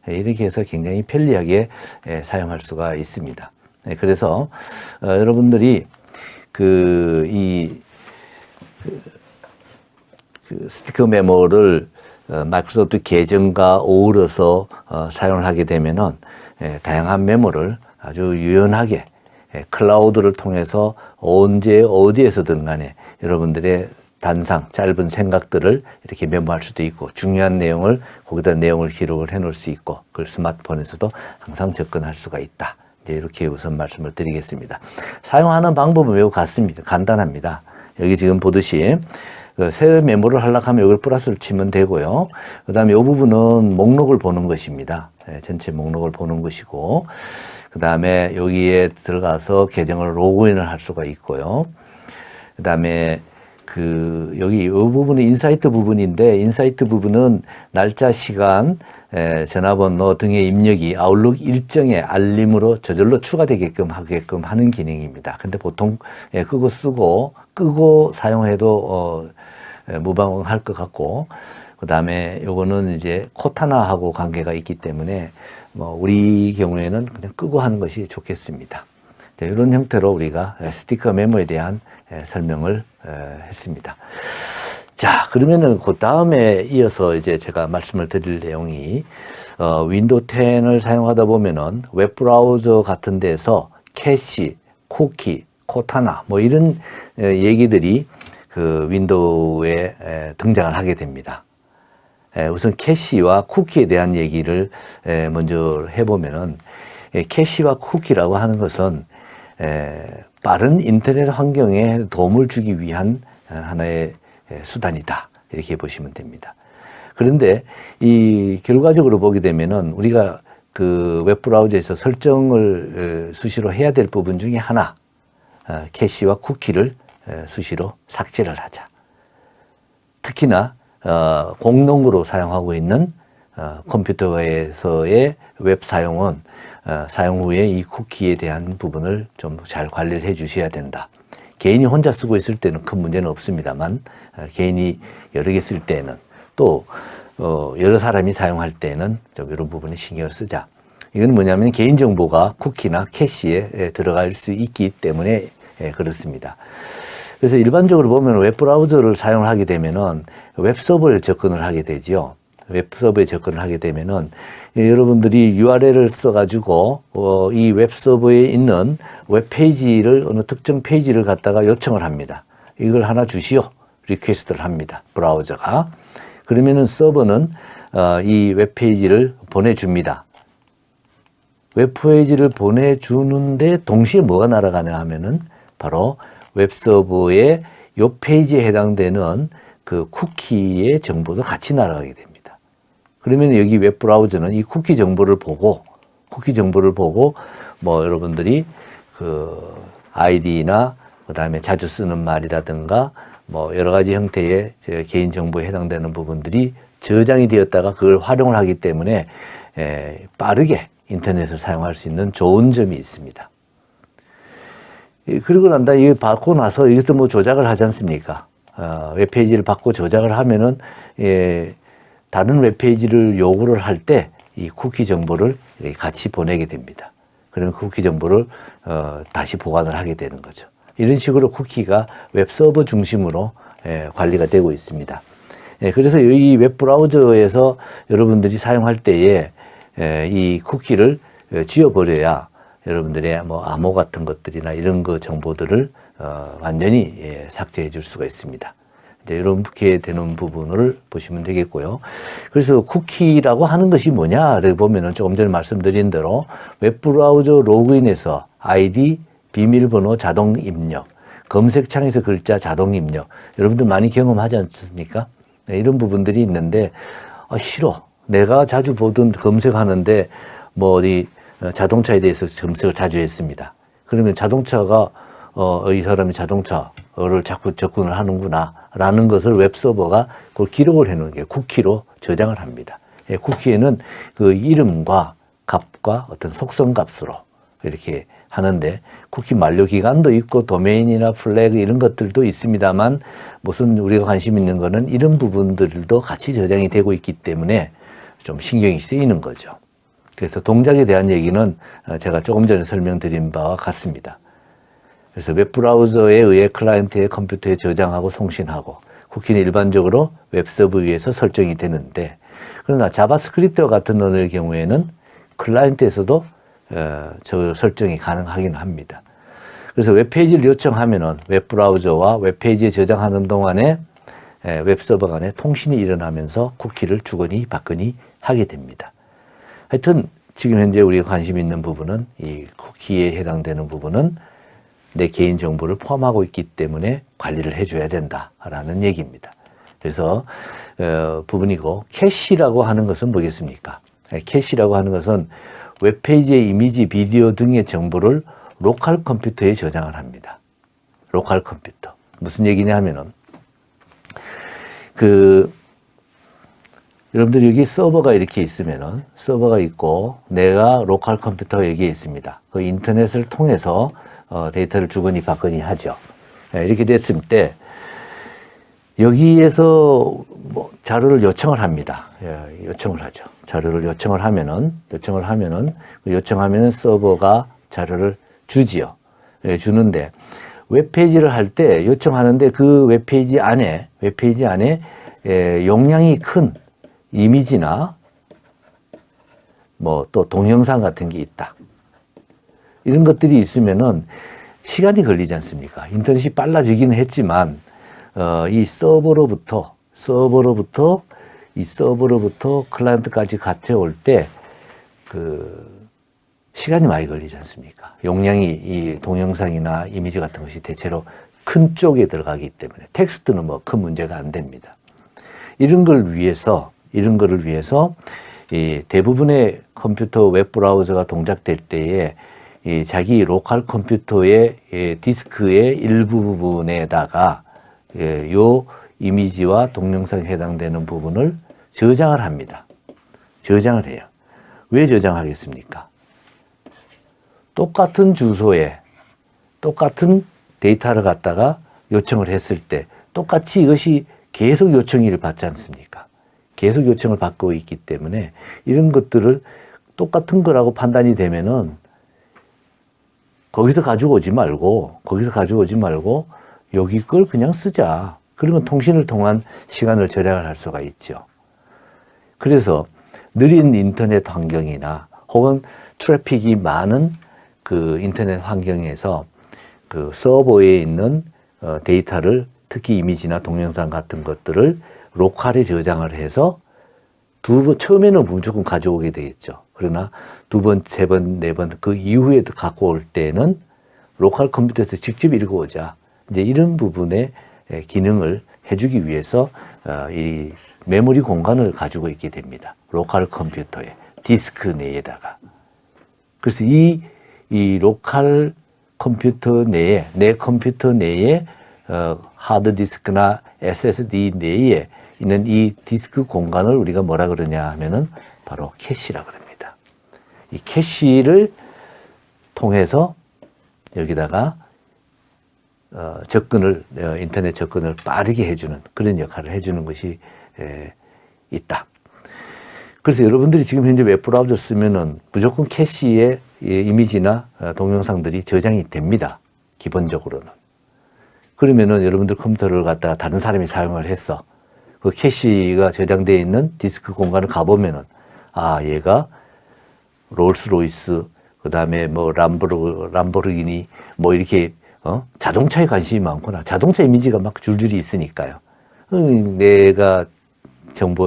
이렇게 해서 굉장히 편리하게 사용할 수가 있습니다. 그래서 여러분들이 그 스티커 메모를 마이크로소프트 계정과 어우러서 사용을 하게 되면은 다양한 메모를 아주 유연하게 클라우드를 통해서 언제 어디에서든 간에 여러분들의 단상, 짧은 생각들을 이렇게 메모할 수도 있고 중요한 내용을 거기다 내용을 기록을 해 놓을 수 있고 그걸 스마트폰에서도 항상 접근할 수가 있다. 이제 이렇게 우선 말씀을 드리겠습니다. 사용하는 방법은 매우 간단합니다. 여기 지금 보듯이 새 메모를 하려고 하면 이걸 플러스를 치면 되고요. 그 다음에 이 부분은 목록을 보는 것입니다. 전체 목록을 보는 것이고 그 다음에 여기에 들어가서 계정을 로그인을 할 수가 있고요. 그 다음에 여기 이 부분은 인사이트 부분인데 인사이트 부분은 날짜, 시간, 전화번호 등의 입력이 아웃룩 일정의 알림으로 저절로 추가되게끔 하게끔 하는 기능입니다. 근데 보통 끄고 사용해도 무방할 것 같고 그 다음에 요거는 이제 코타나하고 관계가 있기 때문에 우리 경우에는 그냥 끄고 하는 것이 좋겠습니다. 자, 이런 형태로 우리가 스티커 메모에 대한 설명을 했습니다. 자, 그러면은 그 다음에 이어서 이제 제가 말씀을 드릴 내용이 윈도우 10을 사용하다 보면은 웹브라우저 같은 데서 캐시, 쿠키, 코타나 이런 얘기들이 그 윈도우에 등장을 하게 됩니다. 우선 캐시와 쿠키에 대한 얘기를 먼저 해보면은 캐시와 쿠키라고 하는 것은 빠른 인터넷 환경에 도움을 주기 위한 하나의 수단이다. 이렇게 보시면 됩니다. 그런데 이 결과적으로 보게 되면은 우리가 그 웹브라우저에서 설정을 수시로 해야 될 부분 중에 하나, 캐시와 쿠키를 수시로 삭제를 하자. 특히나 공동으로 사용하고 있는 컴퓨터에서의 웹 사용은 사용 후에 이 쿠키에 대한 부분을 좀 잘 관리를 해 주셔야 된다. 개인이 혼자 쓰고 있을 때는 큰 문제는 없습니다만 개인이 여러 개 쓸 때는 또 여러 사람이 사용할 때는 좀 이런 부분에 신경을 쓰자. 이건 뭐냐면 개인정보가 쿠키나 캐시에 들어갈 수 있기 때문에 그렇습니다. 그래서 일반적으로 보면 웹브라우저를 사용을 하게 되면은 웹서버에 접근을 하게 되죠. 웹서버에 접근을 하게 되면은 여러분들이 URL을 써가지고 이 웹서버에 있는 웹페이지를 어느 특정 페이지를 갖다가 요청을 합니다. 이걸 하나 주시오. 리퀘스트를 합니다. 브라우저가. 그러면은 서버는 이 웹페이지를 보내줍니다. 웹페이지를 보내주는데 동시에 뭐가 날아가냐 하면은 바로 웹서버의 이 페이지에 해당되는 그 쿠키의 정보도 같이 날아가게 됩니다. 그러면 여기 웹브라우저는 이 쿠키 정보를 보고 여러분들이 그 아이디나 그 다음에 자주 쓰는 말이라든가 여러 가지 형태의 개인 정보에 해당되는 부분들이 저장이 되었다가 그걸 활용을 하기 때문에 빠르게 인터넷을 사용할 수 있는 좋은 점이 있습니다. 그리고 난다 이거 받고 나서 여기서 조작을 하지 않습니까? 웹페이지를 받고 조작을 하면은 다른 웹페이지를 요구를 할 때 이 쿠키 정보를 같이 보내게 됩니다. 그러면 쿠키 정보를 다시 보관을 하게 되는 거죠. 이런 식으로 쿠키가 웹서버 중심으로 관리가 되고 있습니다. 그래서 이 웹브라우저에서 여러분들이 사용할 때에 이 쿠키를 지워버려야 여러분들의 암호 같은 것들이나 이런 거 정보들을 완전히 삭제해 줄 수가 있습니다. 이제 이렇게 되는 부분을 보시면 되겠고요. 그래서 쿠키라고 하는 것이 뭐냐를 보면은 조금 전에 말씀드린 대로 웹브라우저 로그인에서 아이디, 비밀번호 자동 입력, 검색창에서 글자 자동 입력. 여러분들 많이 경험하지 않습니까? 이런 부분들이 있는데 싫어. 내가 자주 보던 검색하는데 어디 자동차에 대해서 검색을 자주 했습니다. 그러면 자동차가 이 사람이 자동차를 자꾸 접근을 하는구나 라는 것을 웹서버가 그걸 기록을 해놓은 게 쿠키로 저장을 합니다. 쿠키에는 그 이름과 값과 어떤 속성 값으로 이렇게 하는데 쿠키 만료 기간도 있고 도메인이나 플래그 이런 것들도 있습니다만 무슨 우리가 관심 있는 거는 이런 부분들도 같이 저장이 되고 있기 때문에 좀 신경이 쓰이는 거죠. 그래서 동작에 대한 얘기는 제가 조금 전에 설명드린 바와 같습니다. 그래서 웹브라우저에 의해 클라이언트의 컴퓨터에 저장하고 송신하고 쿠키는 일반적으로 웹서버 위에서 설정이 되는데, 그러나 자바스크립트와 같은 언어의 경우에는 클라이언트에서도 저 설정이 가능하긴 합니다. 그래서 웹페이지를 요청하면은 웹브라우저와 웹페이지에 저장하는 동안에 웹서버 간에 통신이 일어나면서 쿠키를 주거니 받거니 하게 됩니다. 하여튼 지금 현재 우리가 관심 있는 부분은 이 쿠키에 해당되는 부분은 내 개인 정보를 포함하고 있기 때문에 관리를 해줘야 된다라는 얘기입니다. 그래서 부분이고, 캐시라고 하는 것은 뭐겠습니까? 캐시라고 하는 것은 웹페이지의 이미지, 비디오 등의 정보를 로컬 컴퓨터에 저장을 합니다. 로컬 컴퓨터. 무슨 얘기냐 하면은, 여러분들 여기 서버가 이렇게 있으면은, 서버가 있고, 내가 로컬 컴퓨터가 여기에 있습니다. 그 인터넷을 통해서 데이터를 주거니 받거니 하죠. 이렇게 됐을 때, 여기에서 뭐 자료를 요청을 합니다. 요청을 하죠. 자료를 요청하면은 서버가 자료를 주지요. 주는데, 웹페이지를 할 때 요청하는데 그 웹페이지 안에 용량이 큰 이미지나 뭐 또 동영상 같은 게 있다. 이런 것들이 있으면은 시간이 걸리지 않습니까? 인터넷이 빨라지기는 했지만, 이 서버로부터 클라이언트까지 가져올 때, 시간이 많이 걸리지 않습니까? 용량이 이 동영상이나 이미지 같은 것이 대체로 큰 쪽에 들어가기 때문에 텍스트는 뭐 큰 문제가 안 됩니다. 이런 거를 위해서 이 대부분의 컴퓨터 웹브라우저가 동작될 때에 이 자기 로컬 컴퓨터의 디스크의 일부 부분에다가 요 이미지와 동영상에 해당되는 부분을 저장을 합니다. 저장을 해요. 왜 저장하겠습니까? 똑같은 주소에 똑같은 데이터를 갖다가 요청을 했을 때 똑같이 이것이 계속 요청을 받지 않습니까? 계속 요청을 받고 있기 때문에 이런 것들을 똑같은 거라고 판단이 되면은 거기서 가지고 오지 말고 여기 걸 그냥 쓰자. 그러면 통신을 통한 시간을 절약을 할 수가 있죠. 그래서 느린 인터넷 환경이나 혹은 트래픽이 많은 그 인터넷 환경에서 그 서버에 있는 데이터를, 특히 이미지나 동영상 같은 것들을 로컬에 저장을 해서 처음에는 무조건 가져오게 되겠죠. 그러나 두 번, 세 번, 네 번, 그 이후에도 갖고 올 때는 로컬 컴퓨터에서 직접 읽어오자. 이제 이런 부분의 기능을 해주기 위해서 이 메모리 공간을 가지고 있게 됩니다. 로컬 컴퓨터에, 디스크 내에다가. 그래서 이 로컬 컴퓨터 내에, 내 컴퓨터 내에 하드디스크나 SSD 내에 있는 이 디스크 공간을 우리가 뭐라 그러냐 하면은 바로 캐시라 그럽니다. 이 캐시를 통해서 여기다가 인터넷 접근을 빠르게 해주는 그런 역할을 해주는 것이 있다. 그래서 여러분들이 지금 현재 웹브라우저 쓰면은 무조건 캐시에 이미지나 동영상들이 저장이 됩니다. 기본적으로는. 그러면은 여러분들 컴퓨터를 갖다가 다른 사람이 사용을 했어. 그 캐시가 저장되어 있는 디스크 공간을 가보면은, 얘가 롤스로이스, 그 다음에 뭐 람보르기니, 뭐 이렇게, 자동차에 관심이 많구나. 자동차 이미지가 막 줄줄이 있으니까요. 내가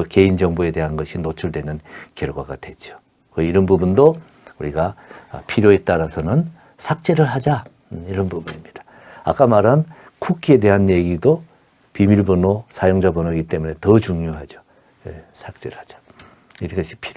개인 정보에 대한 것이 노출되는 결과가 되죠. 이런 부분도 우리가 필요에 따라서는 삭제를 하자. 이런 부분입니다. 아까 말한 쿠키에 대한 얘기도 비밀번호, 사용자 번호이기 때문에 더 중요하죠. 삭제를 하자. 이것이 필요합니다.